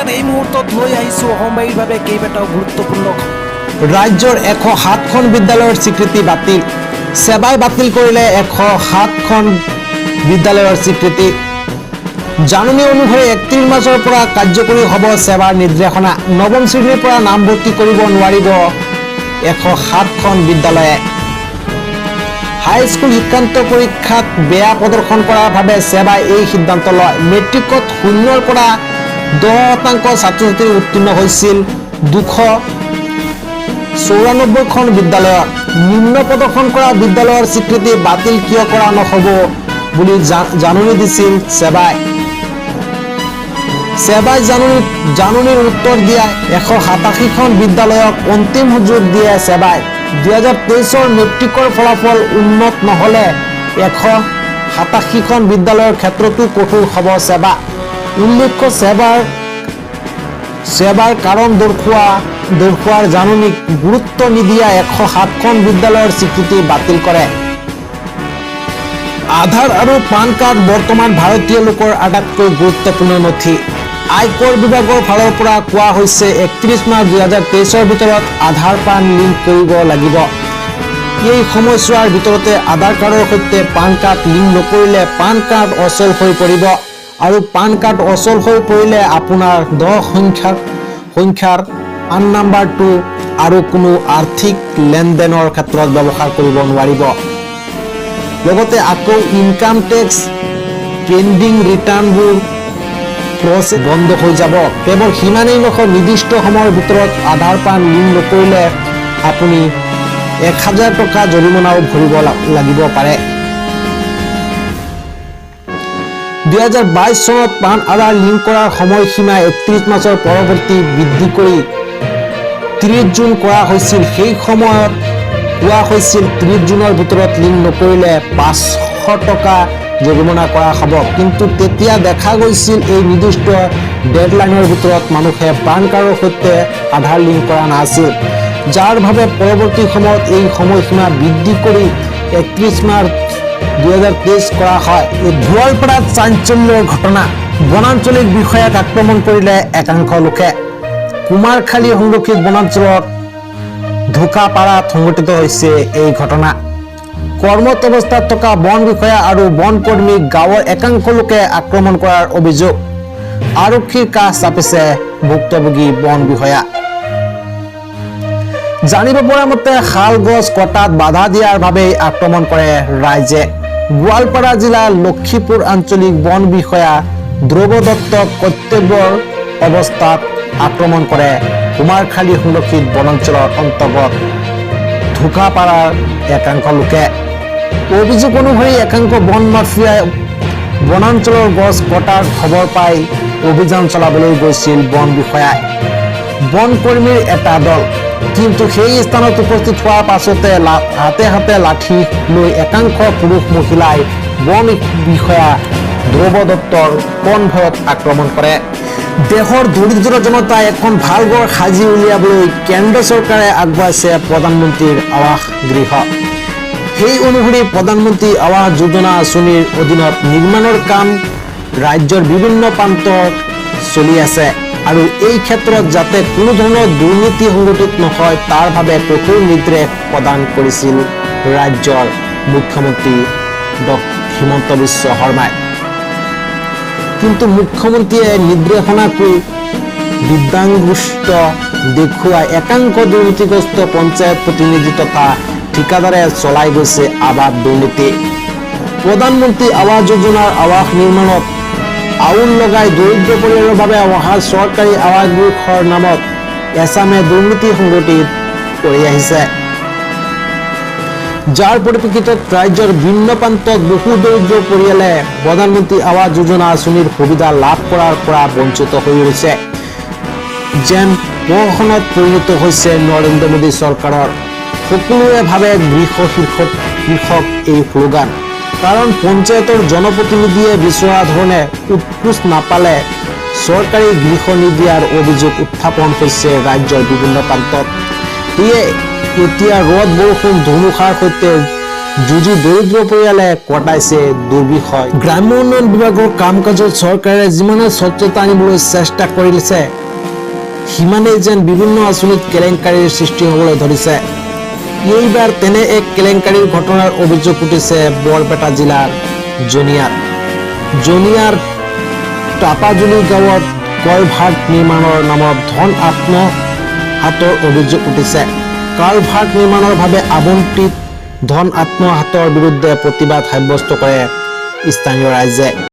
নমস্কাৰ, এই মুহূৰ্তত লৈ আহিছোঁ অসমবাসীৰ বাবে কেইবাটাও গুৰুত্বপূৰ্ণ। ৰাজ্যৰ 107খন বিদ্যালয়ৰ স্বীকৃতি বাতিল। সেৱাই বাতিল কৰিলে 107খন বিদ্যালয়ৰ স্বীকৃতি। জাননী অনুসৰি 31 মাৰ্চৰ পৰা কাৰ্যকৰী হ'ব সেৱাৰ নিৰ্দেশনা। নৱম শ্ৰেণীৰ পৰা নামভৰ্তি কৰিব নোৱাৰিব 107খন বিদ্যালয়ে। হাইস্কুল শিক্ষান্ত পৰীক্ষাত বেয়া প্ৰদৰ্শন কৰাৰ বাবে সেৱাই এই সিদ্ধান্ত লয়। মেট্ৰিকত 0ৰ পৰা 10% ছাত্ৰ-ছাত্ৰী উত্তীৰ্ণ হৈছিল 294খন বিদ্যালয়ত। নিম্ন প্ৰদৰ্শন কৰা বিদ্যালয়ৰ স্বীকৃতি বাতিল কিয় কৰা নহ'ব বুলি জাননী দিছিল সেৱাই। সেৱাই জাননীৰ উত্তৰ দিয়া 187খন বিদ্যালয়ক অন্তিম সুযোগ দিয়ে সেৱাই। 2023ৰ মেট্ৰিকৰ ফলাফল উন্নত নহ'লে 187খন বিদ্যালয়ৰ ক্ষেত্ৰতো কঠোৰ হ'ব সেৱা। উল্লেখ্য, সেৱাৰ কাৰণ দৰ্শোৱাৰ জাননীক গুৰুত্ব নিদিয়া 107খন বিদ্যালয়ৰ স্বীকৃতি বাতিল কৰে। আধাৰ আৰু পান কাৰ্ড বৰ্তমান ভাৰতীয় লোকৰ আটাইতকৈ গুৰুত্বপূৰ্ণ নথি। আয়কৰ বিভাগৰ ফালৰ পৰা কোৱা হৈছে 31 মাৰ্চ 2023ৰ ভিতৰত আধাৰ পান লিংক কৰিব লাগিব। এই সময়ছোৱাৰ ভিতৰতে আধাৰ কাৰ্ডৰ সৈতে পান কাৰ্ড লিংক নকৰিলে পান কাৰ্ড অচল হৈ পৰিব আৰু পান কাৰ্ড অচল হৈ পৰিলে আপোনাৰ 10 সংখ্যাৰ পান নাম্বাৰটো আৰু কোনো আৰ্থিক লেনদেনৰ ক্ষেত্ৰত ব্যৱহাৰ কৰিব নোৱাৰিব। লগতে আকৌ ইনকাম টেক্স পেণ্ডিং ৰিটাৰ্ণবোৰ প্ৰচেছ বন্ধ হৈ যাব। কেৱল সিমানেই নহয়, নিৰ্দিষ্ট সময়ৰ ভিতৰত আধাৰ পান লিংক নকৰিলে আপুনি 1000 টকা জৰিমনাও ভৰিব লাগিব পাৰে। 2022 চনত পান আধাৰ লিংক কৰাৰ সময়সীমা 31 মাৰ্চৰ পৰৱৰ্তী বৃদ্ধি কৰি 30 জুন কৰা হৈছিল। সেই সময়ত কোৱা হৈছিল 30 জুনৰ ভিতৰত লিংক নকৰিলে 500 টকা জৰিমনা কৰা হ'ব। কিন্তু তেতিয়া দেখা গৈছিল এই নিৰ্দিষ্ট ডেডলাইনৰ ভিতৰত মানুহে পান কাৰ্ডৰ সৈতে আধাৰ লিংক কৰা নাছিল, যাৰ বাবে পৰৱৰ্তী সময়ত এই সময়সীমা বৃদ্ধি কৰি 31 মাৰ্চ 2023 কৰা হয়। গোৱালপাৰাত চাঞ্চল্যৰ ঘটনা। বনাঞ্চলিক বিষয়াক আক্ৰমণ কৰিলে একাংশ লোকে। কুমাৰখালী সংৰক্ষিত বনাঞ্চলত ধোকাপাৰাত সংঘটিত হৈছে এই ঘটনা। কৰ্মৰত অৱস্থাত থকা বন বিষয়া আৰু বন কৰ্মীক গাঁৱৰ একাংশ লোকে আক্ৰমণ কৰাৰ অভিযোগ। আৰক্ষীৰ কাষ চাপিছে ভুক্তভোগী বন বিষয়া। জানিব পৰা মতে শাল গছ কটাত বাধা দিয়াৰ বাবেই আক্ৰমণ কৰে ৰাইজে। গোৱালপাৰা জিলাৰ লক্ষীপুৰ আঞ্চলিক বন বিষয়া ধ্ৰুৱ দত্তক কৰ্তব্যৰ অৱস্থাত আক্ৰমণ কৰে কুমাৰখালী সংৰক্ষিত বনাঞ্চলৰ অন্তৰ্গত ধোকাপাৰাৰ একাংশ লোকে। অভিযোগ অনুসৰি একাংশ বন মাফিয়াই বনাঞ্চলৰ গছ কটাৰ খবৰ পাই অভিযান চলাবলৈ গৈছিল বন বিষয়াই বন কৰ্মীৰ এটা দল। কিন্তু সেই স্থানত উপস্থিত হোৱাৰ পাছতে হাতে হাতে লাঠি লৈ একাংশ পুৰুষ মহিলাই বন বিষয়া ধ্ৰুৱ দত্তৰ কনভয়ত আক্ৰমণ কৰে। দেশৰ দৰিদ্ৰ জনতাই এখন ভাল ঘৰ সাজি উলিয়াবলৈ কেন্দ্ৰ চৰকাৰে আগবঢ়াইছে প্ৰধানমন্ত্ৰীৰ আৱাস গৃহ। সেই অনুসৰি প্ৰধানমন্ত্ৰী আৱাস যোজনা আঁচনিৰ অধীনত নিৰ্মাণৰ কাম ৰাজ্যৰ বিভিন্ন প্ৰান্তত চলি আছে আৰু এই ক্ষেত্ৰত যাতে কোনো ধৰণৰ দুৰ্নীতি সংঘটিত নহয় তাৰ বাবে কঠোৰ নিৰ্দেশ প্ৰদান কৰিছিল ৰাজ্যৰ মুখ্যমন্ত্ৰী হিমন্ত বিশ্ব শৰ্মাই। কিন্তু মুখ্যমন্ত্ৰীয়ে নিৰ্দেশনাকৈ দিব্যাংগুষ্ট দেখুৱাই একাংশ দুৰ্নীতিগ্ৰস্ত পঞ্চায়ত প্ৰতিনিধি তথা ঠিকাদাৰে চলাই গৈছে আৱাস দুৰ্নীতি। প্ৰধানমন্ত্ৰী আৱাস যোজনাৰ আৱাস নিৰ্মাণত আউল লগাই দৰিদ্ৰ পৰিয়ালৰ বাবে অহা চৰকাৰী আৱাস গৃহৰ নামত এছামে দুৰ্নীতি সংঘটিত কৰি আহিছে, যাৰ পৰিপ্ৰেক্ষিতত ৰাজ্যৰ ভিন্ন প্ৰান্তত বহু দৰিদ্ৰ পৰিয়ালে প্ৰধানমন্ত্ৰী আৱাস যোজনা আঁচনিৰ সুবিধা লাভ কৰাৰ পৰা বঞ্চিত হৈ ৰৈছে। যেন প্ৰহসনত পৰিণত হৈছে নৰেন্দ্ৰ মোদী চৰকাৰৰ। সকলোৱে ভাবে গৃহ শীৰ্ষক এই শ্লোগান, কাৰণ পঞ্চায়তৰ জনপ্ৰতিনিধিয়ে বিচৰা ধৰণে উৎকোচ নাপালে চৰকাৰী গৃহ নিদিয়াৰ অভিযোগ উত্থাপন হৈছে ৰাজ্যৰ বিভিন্ন প্ৰান্তত। সেয়ে এতিয়া ৰদ বৰষুণ ধুমুহাৰ সৈতে যুঁজি দৰিদ্ৰ পৰিয়ালে কটাইছে দুৰ্বিষহ। গ্ৰাম্য উন্নয়ন বিভাগৰ কাম কাজত চৰকাৰে যিমানে স্বচ্ছতা আনিবলৈ চেষ্টা কৰিছে সিমানেই যেন বিভিন্ন আঁচনিত কেলেংকাৰীৰ সৃষ্টি হ'বলৈ ধৰিছে। এইবাৰ তেনে এক কেলেংকাৰীৰ ঘটনাৰ অভিযোগ উঠিছে বৰপেটা জিলাৰ জনিয়াৰ টাপাজুলি গাঁৱত কালভাৰ্ট নিৰ্মাণৰ নামত ধন আত্মসাতৰ অভিযোগ উঠিছে। কালভাৰ্ট নিৰ্মাণৰ বাবে আবণ্টিত ধন আত্মসাতৰ বিৰুদ্ধে প্ৰতিবাদ সাব্যস্ত কৰে স্থানীয় ৰাইজে।